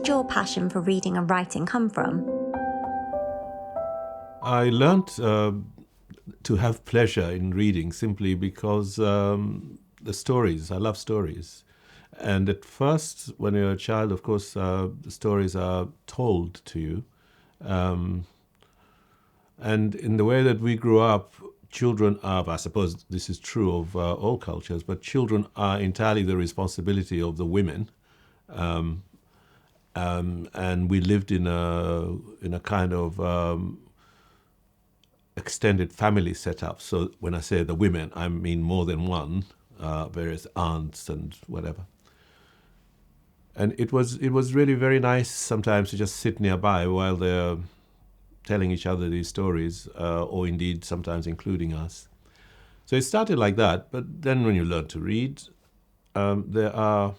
did your passion for reading and writing come from? I learned to have pleasure in reading simply because the stories, I love stories. And at first, when you're a child, of course, the stories are told to you. And in the way that we grew up, children are, I suppose this is true of all cultures, but children are entirely the responsibility of the women. And we lived in a kind of extended family setup. So when I say the women, I mean more than one, various aunts and whatever. And it was really very nice sometimes to just sit nearby while they're telling each other these stories, or indeed sometimes including us. So it started like that, but then when you learn to read, there are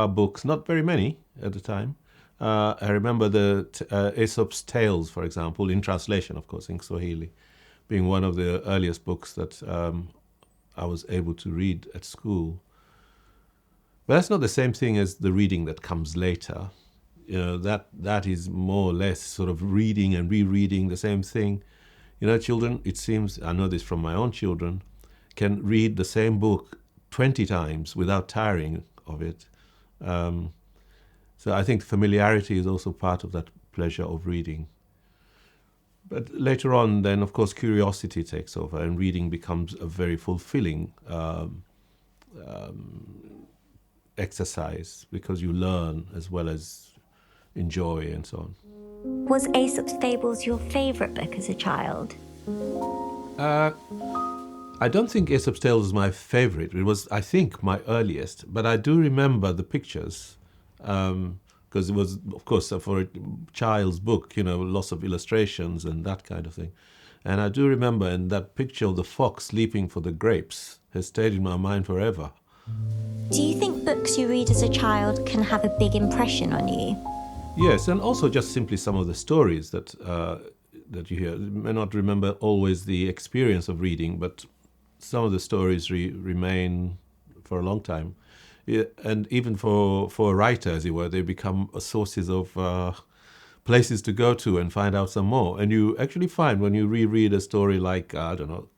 books, not very many at the time. I remember the Aesop's Tales, for example, in translation, of course, in Swahili, being one of the earliest books that I was able to read at school. But that's not the same thing as the reading that comes later. You know, that is more or less sort of reading and rereading the same thing. You know, children, it seems, I know this from my own children, can read the same book 20 times without tiring of it. So I think familiarity is also part of that pleasure of reading. But later on, then, of course, curiosity takes over and reading becomes a very fulfilling exercise because you learn as well as enjoy and so on. Was Aesop's Fables your favourite book as a child? I don't think Aesop's Tales was my favorite. It was, I think, my earliest, but I do remember the pictures because it was, of course, for a child's book, you know, lots of illustrations and that kind of thing. And I do remember, and that picture of the fox leaping for the grapes has stayed in my mind forever. Do you think books you read as a child can have a big impression on you? Yes, and also just simply some of the stories that you hear. You may not remember always the experience of reading, but some of the stories remain for a long time. Yeah, and even for a writer, as it were, they become sources of places to go to and find out some more. And you actually find when you reread a story like, I don't know,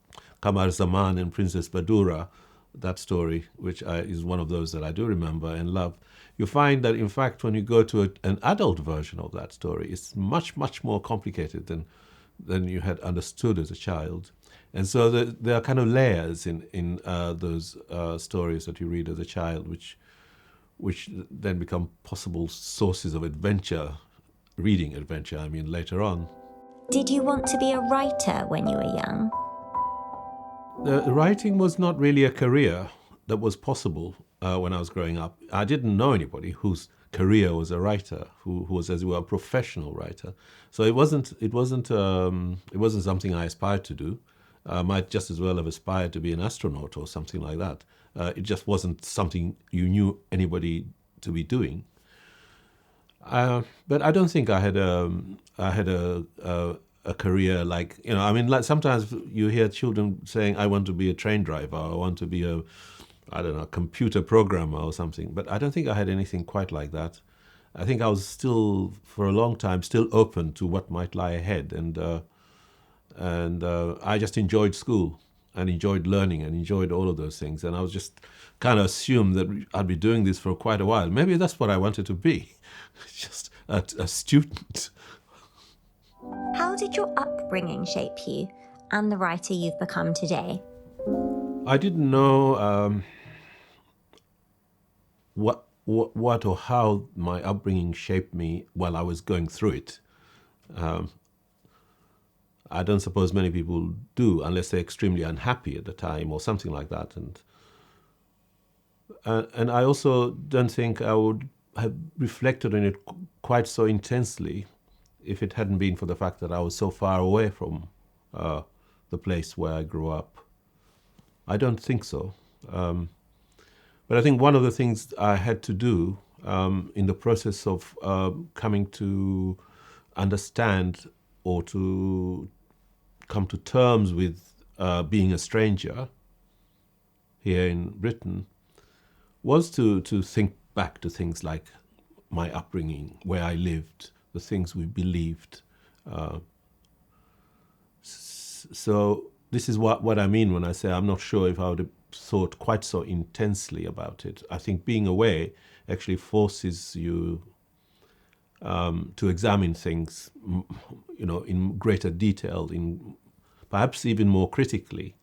Kamar Zaman and Princess Badura, that story, which is one of those that I do remember and love, you find that, in fact, when you go to an adult version of that story, it's much, much more complicated than you had understood as a child. And so there are kind of layers in those stories that you read as a child, which then become possible sources of adventure, reading adventure, I mean, later on. Did you want to be a writer when you were young? Writing was not really a career that was possible when I was growing up. I didn't know anybody whose career was a writer, who was, as it were, a professional writer. So it wasn't something I aspired to do. I might just as well have aspired to be an astronaut or something like that. It just wasn't something you knew anybody to be doing. But I don't think I had a career like, you know, I mean, like sometimes you hear children saying, I want to be a train driver, or I want to be a computer programmer or something. But I don't think I had anything quite like that. I think I was still, for a long time, still open to what might lie ahead. And I just enjoyed school and enjoyed learning and enjoyed all of those things. And I was just kind of assumed that I'd be doing this for quite a while. Maybe that's what I wanted to be, just a student. How did your upbringing shape you and the writer you've become today? I didn't know what or how my upbringing shaped me while I was going through it. I don't suppose many people do, unless they're extremely unhappy at the time or something like that. And I also don't think I would have reflected on it quite so intensely if it hadn't been for the fact that I was so far away from the place where I grew up. I don't think so. But I think one of the things I had to do in the process of coming to understand or to come to terms with being a stranger here in Britain was to think back to things like my upbringing, where I lived, the things we believed. So this is what I mean when I say I'm not sure if I would have thought quite so intensely about it. I think being away actually forces you to examine things, in greater detail, in perhaps even more critically,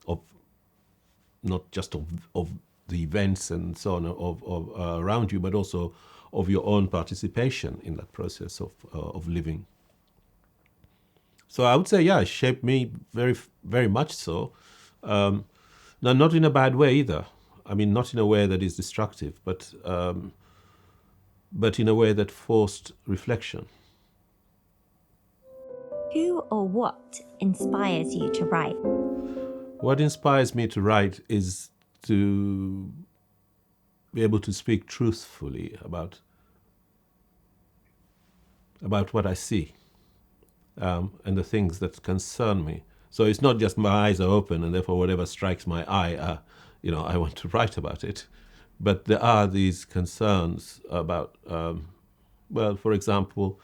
of not just of the events and so on of around you, but also of your own participation in that process of living. So I would say, yeah, it shaped me very, very much so. Now, not in a bad way either. I mean, not in a way that is destructive, but in a way that forced reflection. Who or what inspires you to write? What inspires me to write is to be able to speak truthfully about what I see, and the things that concern me. So it's not just my eyes are open and therefore whatever strikes my eye, I want to write about it. But there are these concerns about, for example,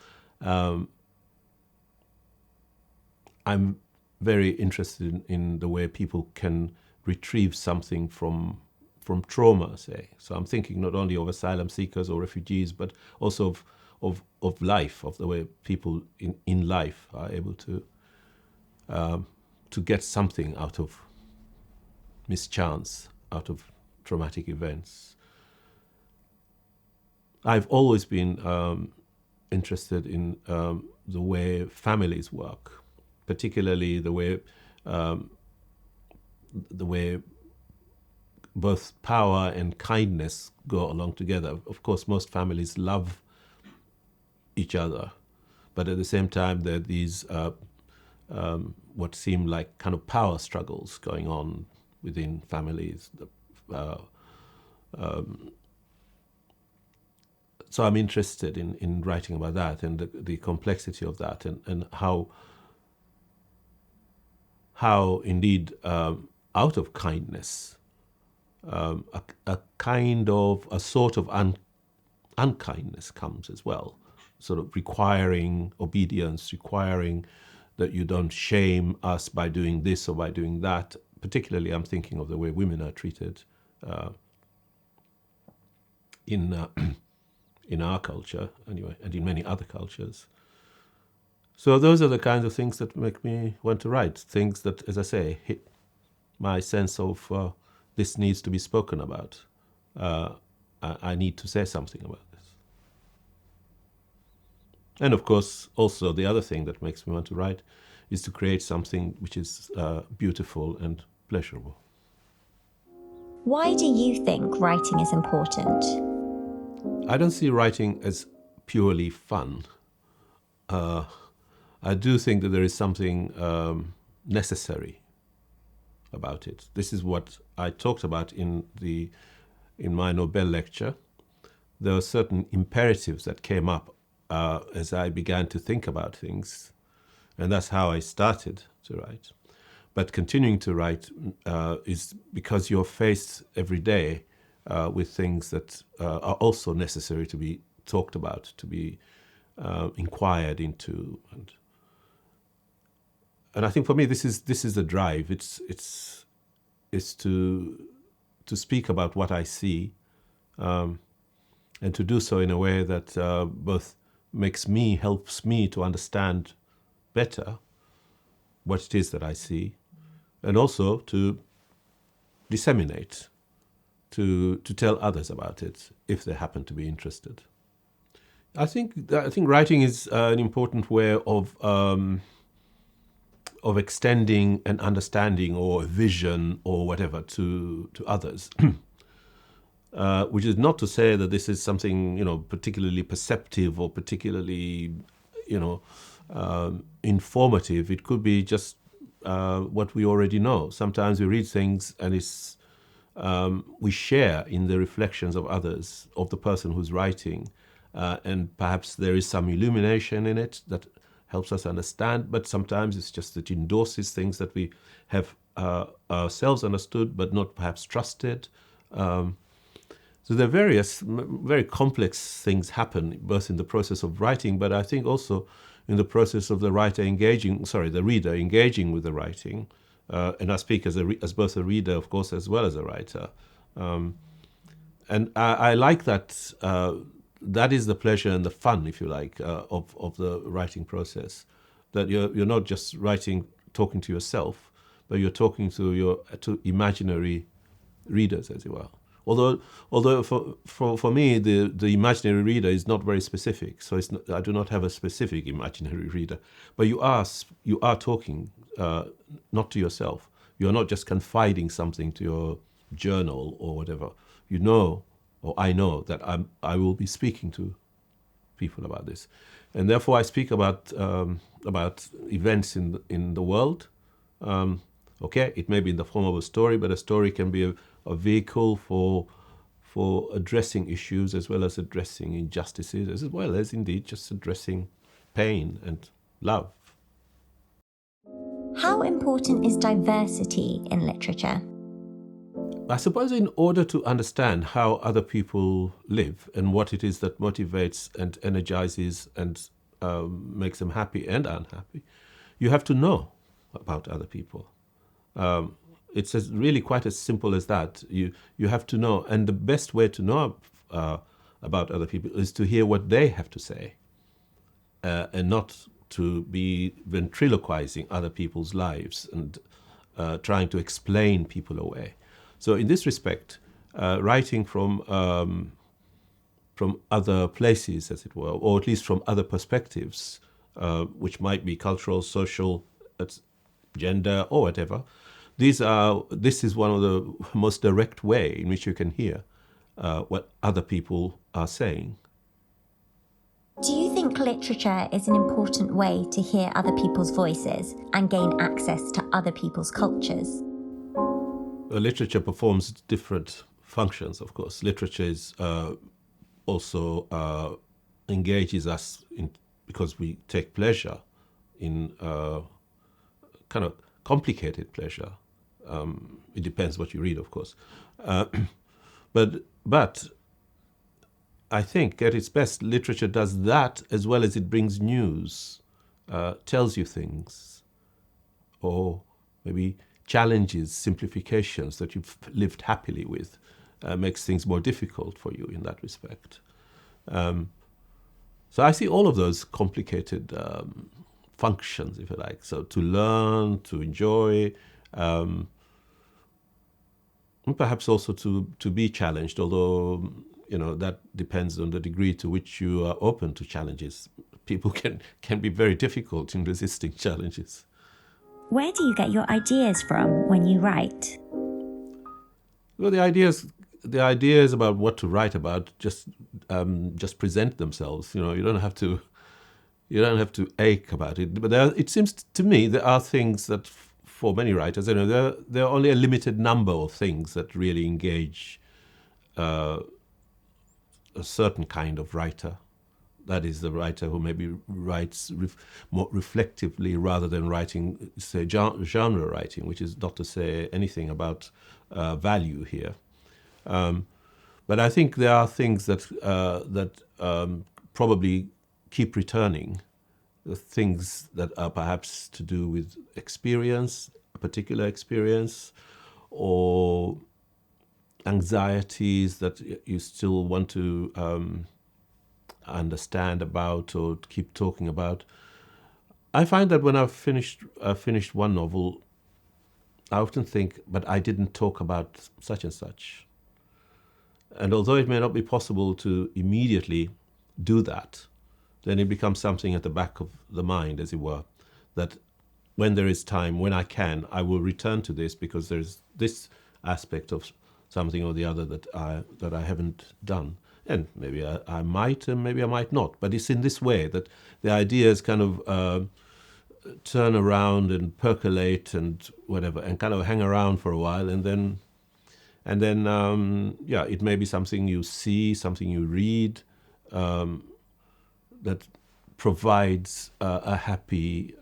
I'm very interested in the way people can retrieve something from trauma, say. So I'm thinking not only of asylum seekers or refugees, but also of life, of the way people in life are able to get something out of mischance, out of traumatic events. I've always been interested in the way families work, particularly the way both power and kindness go along together. Of course, most families love each other, but at the same time, there are these what seem like kind of power struggles going on within families. So I'm interested in writing about that and the complexity of that, and how indeed out of kindness a sort of unkindness comes as well, sort of requiring obedience, requiring that you don't shame us by doing this or by doing that. Particularly, I'm thinking of the way women are treated in our culture, anyway, and in many other cultures. So those are the kinds of things that make me want to write. Things that, as I say, hit my sense of this needs to be spoken about. I need to say something about this. And of course, also the other thing that makes me want to write is to create something which is beautiful and pleasurable. Why do you think writing is important? I don't see writing as purely fun. I do think that there is something necessary about it. This is what I talked about in my Nobel lecture. There were certain imperatives that came up as I began to think about things, and that's how I started to write. But continuing to write is because you're faced every day with things that are also necessary to be talked about, to be inquired into, and I think for me this is the drive. It's to speak about what I see, and to do so in a way that both helps me to understand better what it is that I see, and also to disseminate, to tell others about it if they happen to be interested. I think writing is an important way of extending an understanding or a vision or whatever to others. Which is not to say that this is something particularly perceptive or particularly informative. It could be just what we already know. Sometimes we read things and we share in the reflections of others, of the person who's writing, and perhaps there is some illumination in it that helps us understand, but sometimes it's just that it endorses things that we have ourselves understood but not perhaps trusted. So there are various very complex things happen both in the process of writing, but I think also in the process of the reader engaging with the writing. And I speak as both a reader, of course, as well as a writer. And I like that. That is the pleasure and the fun, if you like, of the writing process. That you're not just writing, talking to yourself, but you're talking to imaginary readers, as it were. Although for me the imaginary reader is not very specific, so I do not have a specific imaginary reader. But you are talking not to yourself. You are not just confiding something to your journal or whatever. You know, or I know that I will be speaking to people about this, and therefore I speak about events in the world. Okay, it may be in the form of a story, but a story can be a vehicle for addressing issues as well as addressing injustices, as well as indeed just addressing pain and love. How important is diversity in literature? I suppose in order to understand how other people live and what it is that motivates and energizes and makes them happy and unhappy, you have to know about other people. It's really quite as simple as that. You have to know, and the best way to know about other people is to hear what they have to say, and not to be ventriloquizing other people's lives and trying to explain people away. So in this respect, writing from other places, as it were, or at least from other perspectives, which might be cultural, social, gender, or whatever, this is one of the most direct way in which you can hear what other people are saying. Do you think literature is an important way to hear other people's voices and gain access to other people's cultures? Literature performs different functions, of course. Literature is also engages us because we take pleasure in kind of complicated pleasure. It depends what you read, of course. But I think at its best, literature does that as well as it brings news, tells you things, or maybe challenges simplifications that you've lived happily with, makes things more difficult for you in that respect. So I see all of those complicated functions, if you like. So to learn, to enjoy, and perhaps also to be challenged, although that depends on the degree to which you are open to challenges. People can be very difficult in resisting challenges. Where do you get your ideas from when you write? Well, the ideas about what to write about just present themselves. You don't have to ache about it. But it seems to me there are things that, for many writers, there are only a limited number of things that really engage a certain kind of writer. That is the writer who maybe writes more reflectively rather than writing, say, genre writing, which is not to say anything about value here. But I think there are things that probably keep returning, the things that are perhaps to do with experience, a particular experience, or anxieties that you still want to understand about or keep talking about. I find that when I've finished one novel, I often think, but I didn't talk about such and such. And although it may not be possible to immediately do that, then it becomes something at the back of the mind, as it were, that when there is time, when I can, I will return to this because there's this aspect of something or the other that I haven't done. And maybe I might, and maybe I might not. But it's in this way that the ideas kind of turn around and percolate and whatever, and kind of hang around for a while, and then it may be something you see, something you read, that provides a happy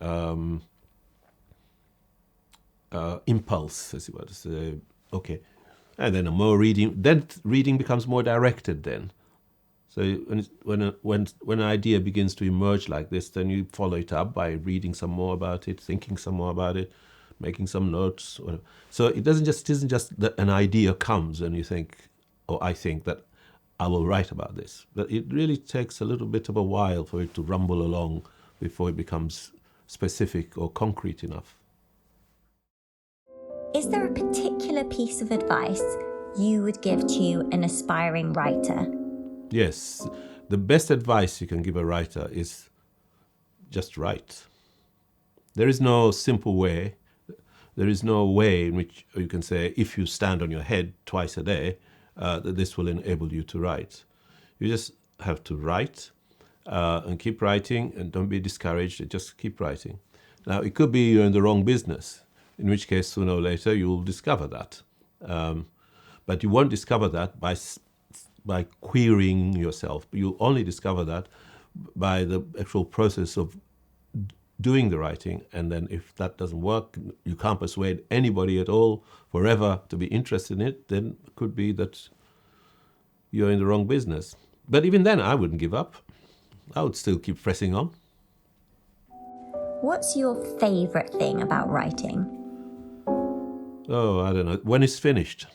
impulse, as you were to say. Okay. And then more reading, then reading becomes more directed then. So when an idea begins to emerge like this, then you follow it up by reading some more about it, thinking some more about it, making some notes. So it isn't just that an idea comes and you think, or I think that I will write about this. But it really takes a little bit of a while for it to rumble along before it becomes specific or concrete enough. Is there a particular piece of advice you would give to an aspiring writer? Yes, the best advice you can give a writer is just write. There is no simple way. There is no way in which you can say, if you stand on your head twice a day, that this will enable you to write. You just have to write and keep writing, and don't be discouraged, just keep writing. Now, it could be you're in the wrong business, in which case sooner or later you'll discover that. But you won't discover that by querying yourself. You'll only discover that by the actual process of doing the writing. And then if that doesn't work, you can't persuade anybody at all forever to be interested in it, then it could be that you're in the wrong business. But even then, I wouldn't give up. I would still keep pressing on. What's your favourite thing about writing? Oh, I don't know. When it's finished.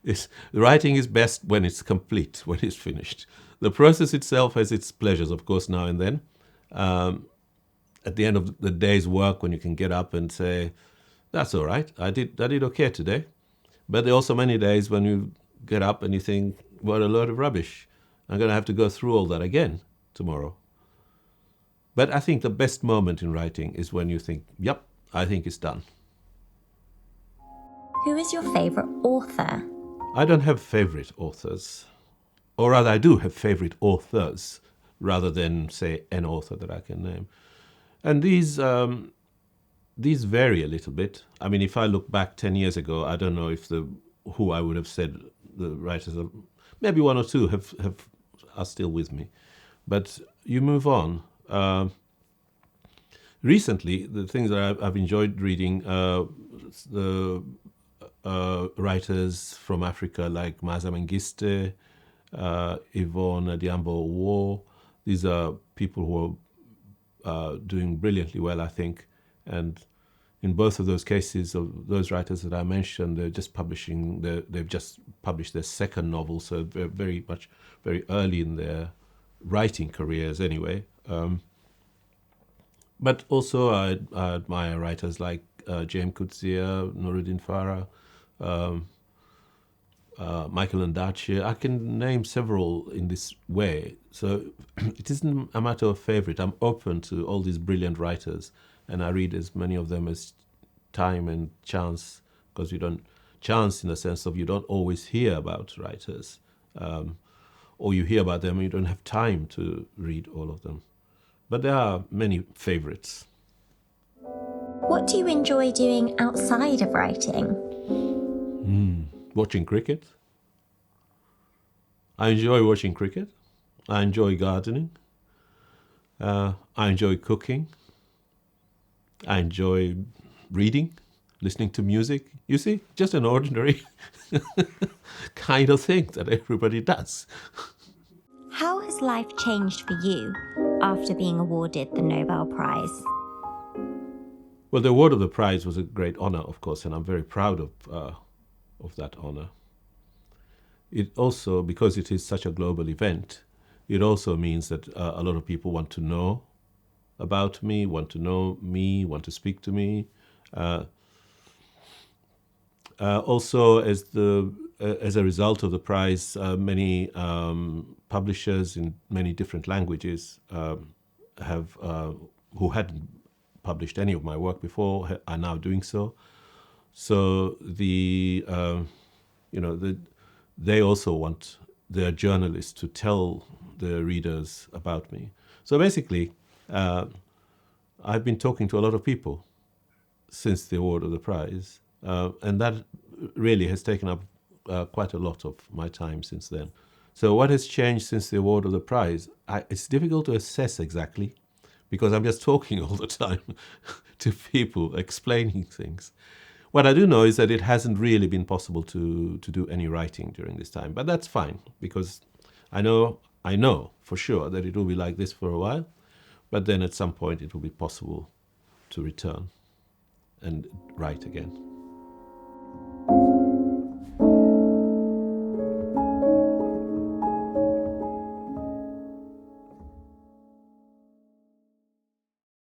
The writing is best when it's complete, when it's finished. The process itself has its pleasures, of course, now and then. At the end of the day's work, when you can get up and say, that's all right, I did okay today. But there are also many days when you get up and you think, what a load of rubbish. I'm going to have to go through all that again tomorrow. But I think the best moment in writing is when you think, yep, I think it's done. Who is your favourite author? I don't have favorite authors. Or rather, I do have favorite authors, rather than, say, an author that I can name. And these vary a little bit. I mean, if I look back 10 years ago, I don't know if who I would have said the writers of, maybe one or two are still with me. But you move on. Recently, the things that I've enjoyed reading, the writers from Africa like Maza Mengiste, Yvonne Diambo-War. These are people who are doing brilliantly well, I think. And in both of those cases, of those writers that I mentioned, they've just published their second novel, so they're very early in their writing careers anyway. But also I admire writers like James Coetzee, Nuruddin Farah, Michael Ondaatje. I can name several in this way. So it isn't a matter of favorite. I'm open to all these brilliant writers, and I read as many of them as time and chance, because chance in the sense of you don't always hear about writers, or you hear about them and you don't have time to read all of them. But there are many favorites. What do you enjoy doing outside of writing? Watching cricket. I enjoy watching cricket. I enjoy gardening. I enjoy cooking. I enjoy reading, listening to music. You see, just an ordinary kind of thing that everybody does. How has life changed for you after being awarded the Nobel Prize? Well, the award of the prize was a great honor, of course, and I'm very proud of that honor. It also, because it is such a global event, it also means that a lot of people want to know about me, want to speak to me. Also, as a result of the prize, many publishers in many different languages who hadn't published any of my work before are now doing so. So they also want their journalists to tell their readers about me. So basically, I've been talking to a lot of people since the award of the prize, and that really has taken up quite a lot of my time since then. So what has changed since the award of the prize? It's difficult to assess exactly, because I'm just talking all the time to people, explaining things. What I do know is that it hasn't really been possible to do any writing during this time. But that's fine, because I know for sure that it will be like this for a while, but then at some point it will be possible to return and write again.